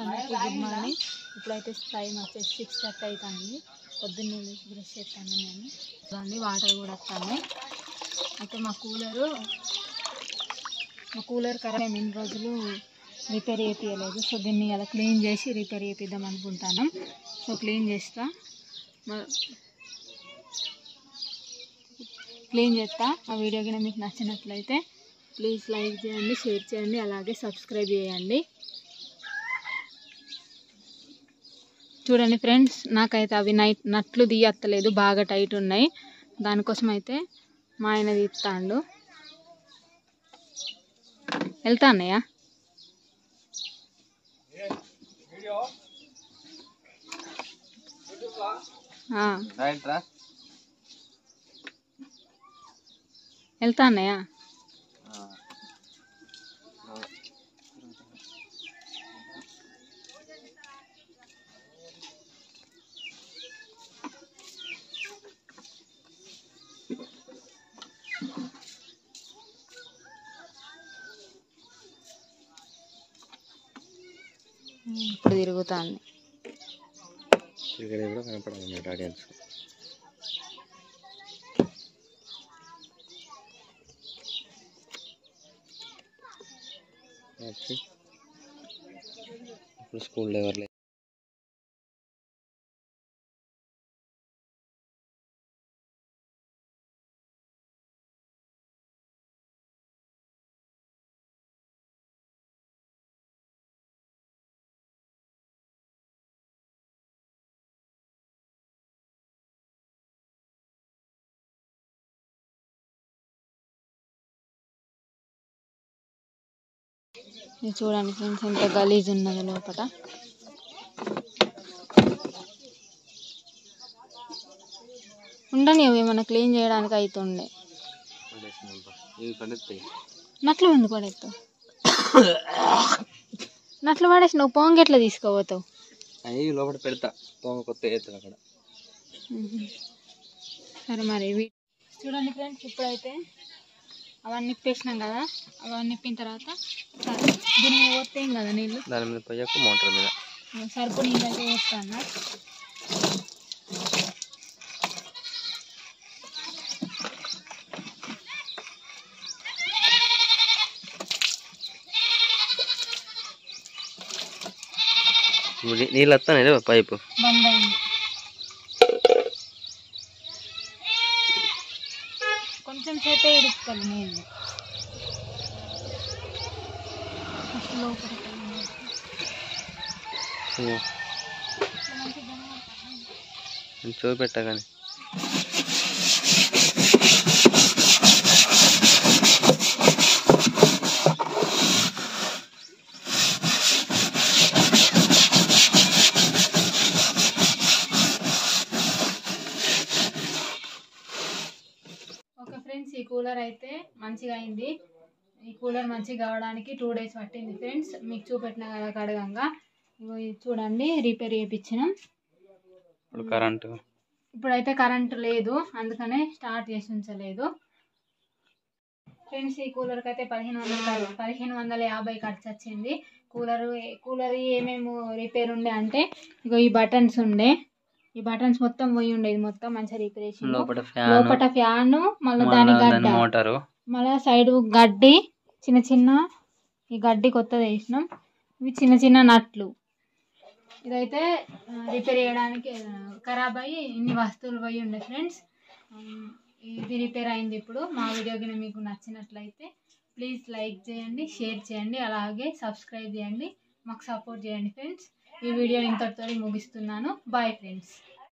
అందరికీ good morning. ఇప్పుడైతే time వచ్చేసి 6:30 అవుతుంది. పొద్దున్నే బ్రష్ చేస్తాను నేను. దాన్ని వాటర్ కూడా వస్తాను. అయితే మా కూలర్ కరెక్ట్ ఎన్ని రోజులు రిపేర్ చేయించలేదు. సో దీన్ని అలా క్లీన్ చేసి రిపేర్ చేయిద్దాం అనుకుంటాను. సో క్లీన్ చేస్తా. ఆ వీడియో కింద మీకు నచ్చినట్లయితే ప్లీజ్ లైక్ చేయండి, షేర్ చేయండి, అలాగే సబ్స్క్రైబ్ చేయండి. చూడండి ఫ్రెండ్స్, నాకైతే అవి నట్లు తీయత్తలేదు, బాగా టైట్ ఉన్నాయి. దానికోసం అయితే మా ఆయన తీస్తాడు. వెళ్తా అన్నయ్య. వెళ్తా అన్నయ్య. ఇప్పుడు తిరుగుతాను. ఆడియన్స్ ఇప్పుడు స్కూల్ లెవెల్ ఇది చూడండి ఫ్రెండ్స్, ఎంత గలీజ్ ఉన్నది లోపల. ఉండని అవి ఏమన్నా క్లీన్ చేయడానికి అవుతుండే. నట్లు ఉంది పడేస్తావు. నట్లు పడేసి నువ్వు పొంగి ఎట్లా తీసుకోపోతావు? అవి లోపల పెడతా, పొంగ కొత్త అక్కడ. సరే మరి చూడండి ఫ్రెండ్స్, ఇప్పుడైతే అవన్నీ నిప్పేసినాం కదా. అవన్నీ నిప్పిన తర్వాత దీని మీద పోతే కదా నీళ్ళు, దాని మీద పోయాక మోటార్ మీద సరుపు నీళ్ళు అయితే పోస్తాను. నీళ్ళు వస్తానే పైపు బంద్ అయింది. కొంచెం సేపే ఇడుస్తాను నీళ్ళు. లోపల చూపెట్టా కానీ ఓకే ఫ్రెండ్స్, ఈ కూలర్ అయితే మంచిగా అయింది. ఈ కూలర్ మంచిగా కావడానికి 2 days పట్టింది ఫ్రెండ్స్. మీకు చూపెట్టిన కదా కడగంగా. చూడండి, రిపేర్ చేయించినాం. ఇప్పుడైతే కరెంటు లేదు, అందుకనే స్టార్ట్ చేసి ఉంచలేదు ఫ్రెండ్స్. ఈ కూలర్కి అయితే 1550 ఖర్చు వచ్చింది. కూలర్ ఏమేమి రిపేర్ ఉండే అంటే, ఇగో ఈ బటన్స్ ఉండే, ఈ బటన్స్ మొత్తం పోయి ఉండే. ఇది మొత్తం మంచిగా రిపేర్ చేసి లోపల ఫ్యాన్, మళ్ళీ దాని గడ్డ, మళ్ళీ సైడ్ గడ్డి చిన్న ఈ గడ్డి కొత్తది వేసినాం. ఇవి చిన్న నట్లు. ఇదైతే రిపేర్ చేయడానికి ఖరాబ్ అయ్యి ఇన్ని వస్తువులు పోయి ఉండే ఫ్రెండ్స్. ఇది రిపేర్ అయింది. ఇప్పుడు మా వీడియో కింద మీకు నచ్చినట్లయితే ప్లీజ్ లైక్ చేయండి, షేర్ చేయండి, అలాగే సబ్స్క్రైబ్ చేయండి, మాకు సపోర్ట్ చేయండి ఫ్రెండ్స్. ఈ వీడియో ఇంతటితో ముగిస్తున్నాను. Bye friends.